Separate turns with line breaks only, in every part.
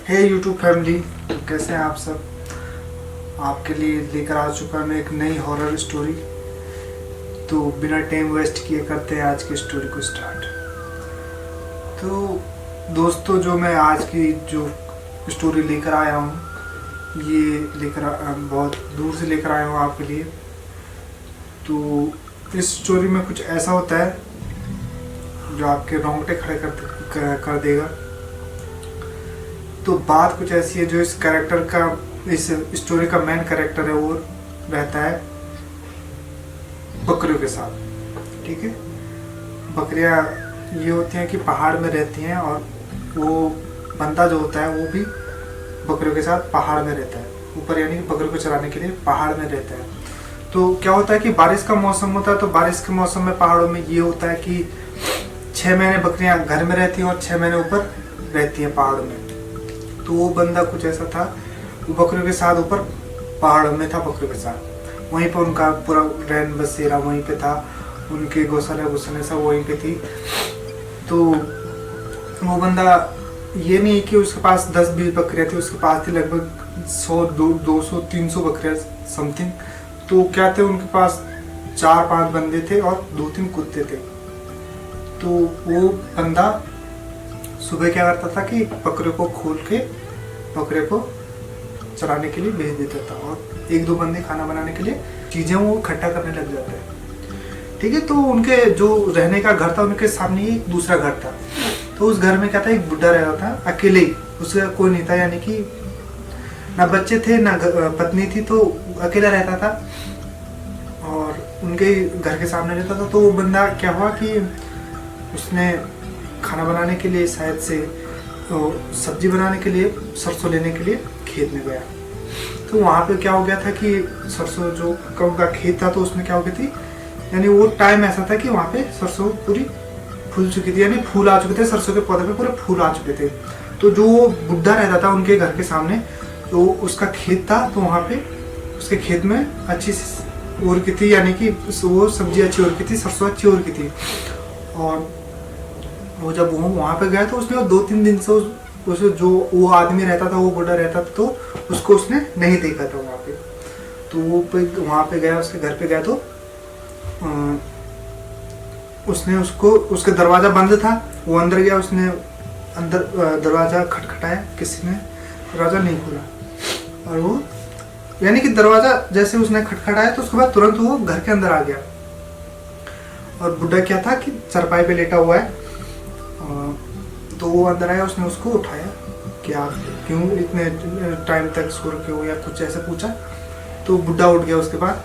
हे YouTube family, कैसे हैं आप सब। आपके लिए लेकर आ चुका मैं एक नई हॉरर स्टोरी। तो बिना टाइम वेस्ट किए करते हैं आज की स्टोरी को स्टार्ट। तो दोस्तों, जो मैं आज की जो स्टोरी लेकर आया हूँ, ये बहुत दूर से लेकर आया हूँ आपके लिए। तो इस स्टोरी में कुछ ऐसा होता है जो आपके रोंगटे खड़े कर देगा। तो बात कुछ ऐसी है, जो इस स्टोरी का मेन कैरेक्टर है, वो रहता है बकरियों के साथ। ठीक है, बकरियां ये होती हैं कि पहाड़ में रहती हैं, और वो बंदा जो होता है वो भी बकरियों के साथ पहाड़ में रहता है, ऊपर यानी कि बकरियों को चराने के लिए पहाड़ में रहता है। तो क्या होता है कि बारिश का मौसम होता है, तो बारिश के मौसम में पहाड़ों में ये होता है कि 6 महीने बकरियां घर में रहती हैं और 6 महीने ऊपर रहती हैं पहाड़ों में। तो वो बंदा कुछ ऐसा था, वो बकरियों के साथ ऊपर पहाड़ों में था, बकरियों के साथ। वहीं पर उनका पूरा रैन बसेरा वहीं पे था, उनके गौशाला सब वहीं पे थी। तो वो बंदा, ये नहीं कि उसके पास 10-20 बकरियां थी, उसके पास थी लगभग 100, 200, 300 बकरियां समथिंग। तो क्या थे, उनके पास 4-5 बंदे थे और 2-3 कुत्ते थे। तो वो बंदा सुबह क्या करता था कि बकरे को खोल के बकरे को चराने के लिए भेज देता था, और 1-2 बंदे खाना बनाने के लिए चीजें वो इकट्ठा करने लग जाते हैं। ठीक है, तो उनके जो रहने का घर था, उनके सामने ही एक दूसरा घर था। तो उस घर में क्या था, एक बुढ़ा रहता था अकेले ही, उसका कोई नहीं था, यानी कि ना बच्चे थे ना पत्नी थी, तो अकेला रहता था और उनके घर के सामने रहता था। तो वो बंदा क्या हुआ कि उसने खाना बनाने के लिए, शायद से तो सब्जी बनाने के लिए, सरसों लेने के लिए खेत में गया। तो वहाँ पे क्या हो गया था कि सरसों जो कब का खेत था, तो उसमें क्या हो गई थी, यानी वो टाइम ऐसा था कि वहाँ पे सरसों पूरी फूल चुकी थी, यानी फूल आ चुके थे, सरसों के पौधे पे पूरे फूल आ चुके थे। तो जो बुढ़ा रहता था उनके घर के सामने, तो उसका खेत था, तो वहाँ पे उसके खेत में अच्छी उड़ की थी, यानी कि वो सब्जी अच्छी उड़ की थी, सरसों अच्छी उड़ की थी। और वो जब वो वहाँ पे गया, तो उसने 2-3 दिन से उसे जो वो आदमी रहता था, वो बुढ़ा रहता था, तो उसको उसने नहीं देखा था वहाँ पे। तो वो वहाँ पे गया, उसके घर पे गया, तो उसने उसके दरवाज़ा बंद था, वो अंदर गया, उसने अंदर दरवाज़ा खटखटाया, किसी ने दरवाज़ा नहीं खोला। और वो यानी कि दरवाज़ा जैसे उसने खटखटाया, तो उसके बाद तुरंत वो घर के अंदर आ गया। और बुढ़ा क्या था कि चरपाई पे लेटा हुआ है। तो वो अंदर आया, उसने उसको उठाया कि आप क्यों इतने टाइम तक सो रखे हो, या कुछ ऐसे पूछा। तो बुढ़ा उठ गया। उसके बाद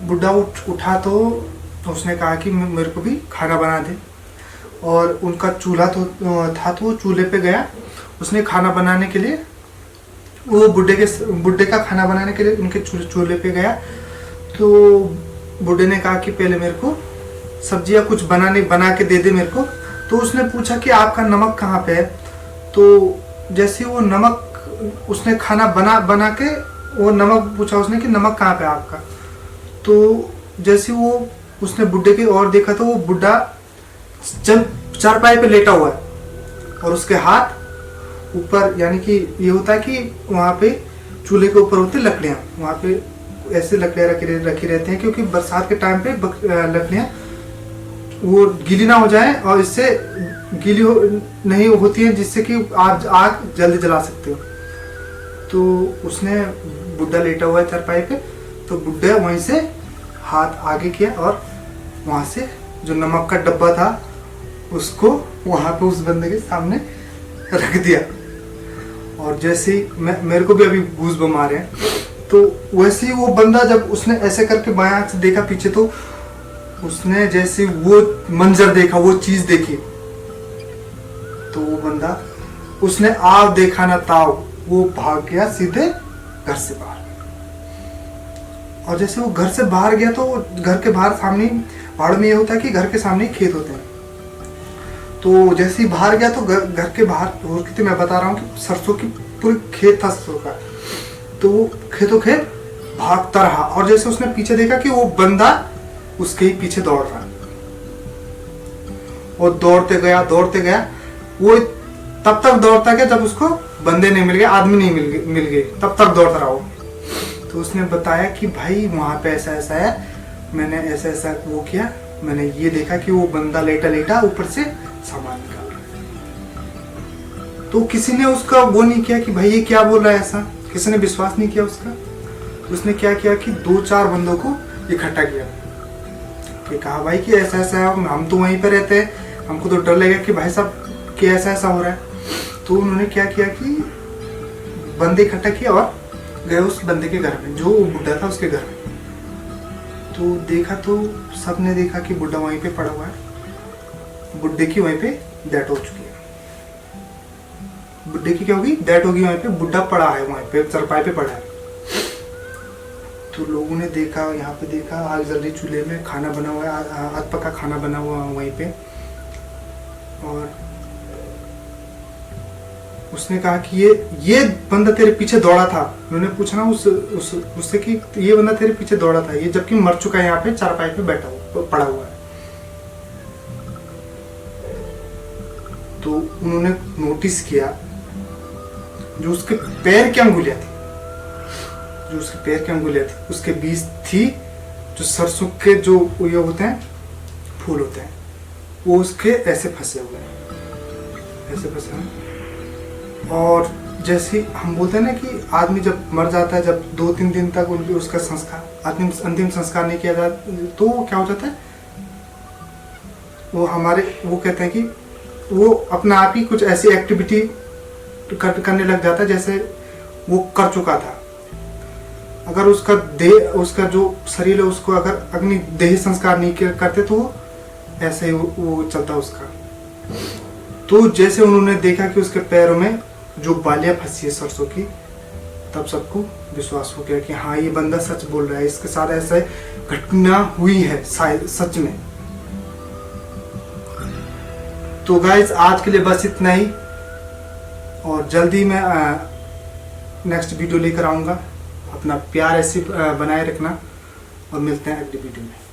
बुढ़ा उठा, तो उसने कहा कि मेरे को भी खाना बना दे। और उनका चूल्हा तो था, तो वो चूल्हे पे गया, उसने खाना बनाने के लिए, वो बुढ़े का खाना बनाने के लिए उनके चूल्हे पे गया। तो बुढ़े ने कहा कि पहले मेरे को सब्जियां कुछ बना के दे दे मेरे को। तो उसने पूछा कि आपका नमक कहाँ पे है। तो जैसे वो नमक, उसने खाना बना के वो नमक पूछा उसने कि नमक कहाँ पे है आपका। तो जैसे वो उसने बुढ़े की ओर देखा, तो वो बुढ़ा जब चारपाई पे लेटा हुआ है और उसके हाथ ऊपर, यानी कि ये होता है कि वहाँ पे चूल्हे के ऊपर होती लकड़ियाँ, वहाँ पे ऐसे लकड़ियाँ रखी रहती हैं, क्योंकि बरसात के टाइम पे लकड़ियाँ वो गीली ना हो जाए, और इससे नहीं होती है, जिससे कि आप आग जल्दी जला सकते हो। तो उसने, बुढ़ा लेटा हुआ है चारपाई पे, तो बुढ़ा वहीं से हाथ आगे किया और वहां से जो नमक का डब्बा था उसको वहां पे उस बंदे के सामने रख दिया। और जैसे ही मेरे को भी अभी गूज बम आ रहे हैं, तो वैसे ही वो बंदा, जब उसने ऐसे करके बाएं आंख से देखा पीछे, तो उसने जैसे वो मंजर देखा, वो चीज देखी, तो वो बंदा, उसने आव देखा ना ताव, वो भाग गया सीधे घर से बाहर। और जैसे वो घर से बाहर गया, तो घर के बाहर सामने, पहाड़ में ये होता है कि घर के सामने खेत होते हैं। तो जैसे ही बाहर गया, तो घर के बाहर मैं बता रहा हूँ कि सरसों की पूरी खेत था सरसों का। तो खेतों खेत भागता रहा, और जैसे उसने पीछे देखा कि वो बंदा उसके ही पीछे दौड़ रहा है, और दौड़ते गया। वो तब तक दौड़ता गया जब उसको बंदे नहीं मिल गए, आदमी नहीं मिल गए, तब तक दौड़ता रहा वो। तो उसने बताया कि भाई वहां पे ऐसा ऐसा है, मैंने ऐसा ऐसा वो किया, मैंने ये देखा कि वो बंदा लेटा लेटा ऊपर से सामान निकाल रहा है। तो किसी ने उसका वो नहीं किया कि भाई ये क्या बोल रहा है, ऐसा किसी ने विश्वास नहीं किया उसका। उसने क्या किया कि 2-4 बंदों को इकट्ठा किया कि कहा भाई कि ऐसा ऐसा है, हम तो वहीं पे रहते हैं, हमको तो डर लगेगा कि भाई साहब कि ऐसा ऐसा हो रहा है। तो उन्होंने क्या किया कि बंदे इकट्ठा किया और गए उस बंदे के घर में, जो बुढ़ा था उसके घर में। तो देखा तो सबने देखा कि बुढ़ा वहीं पे पड़ा हुआ है, बुढ़े की वहीं पे डेथ हो चुकी है, बुढ़े की क्या होगी, डेथ होगी वहीं पे, बुढ़ा पड़ा है वहीं पे, चरपाई पे पड़ा है। तो लोगों ने देखा, यहाँ पे देखा आग जल रही, चूल्हे में खाना बना हुआ है, आध पका खाना बना हुआ है वहीं पे। और उसने कहा कि ये बंदा तेरे पीछे दौड़ा था। उन्होंने पूछा ना उससे कि ये बंदा तेरे पीछे दौड़ा था, ये जबकि मर चुका है, यहाँ पे चारपाई पे बैठा हुआ पड़ा हुआ है। तो उन्होंने नोटिस किया जो उसके पैर की अंगुलियां थी, उसके बीच थी जो सरसों के जो ये होते हैं, फूल होते हैं, वो उसके ऐसे फंसे हुए हैं, ऐसे फंसे हैं। और जैसे हम बोलते हैं ना कि आदमी जब मर जाता है, जब 2-3 दिन तक उसका संस्कार, अंतिम संस्कार नहीं किया जाता, तो क्या हो जाता है, वो कहते हैं कि वो अपना आप ही कुछ ऐसी एक्टिविटी करने लग जाता है जैसे वो कर चुका था। अगर उसका जो शरीर है उसको अगर अग्नि देह संस्कार नहीं करते तो ऐसे ही वो चलता उसका। तो जैसे उन्होंने देखा कि उसके पैरों में जो बालियां फंसी है सरसों की, तब सबको विश्वास हो गया कि हाँ ये बंदा सच बोल रहा है, इसके साथ ऐसा घटना हुई है शायद सच में। तो गाइस आज के लिए बस इतना ही, और जल्दी मैं नेक्स्ट वीडियो लेकर आऊँगा। अपना प्यार ऐसे बनाए रखना और मिलते हैं अगली वीडियो में।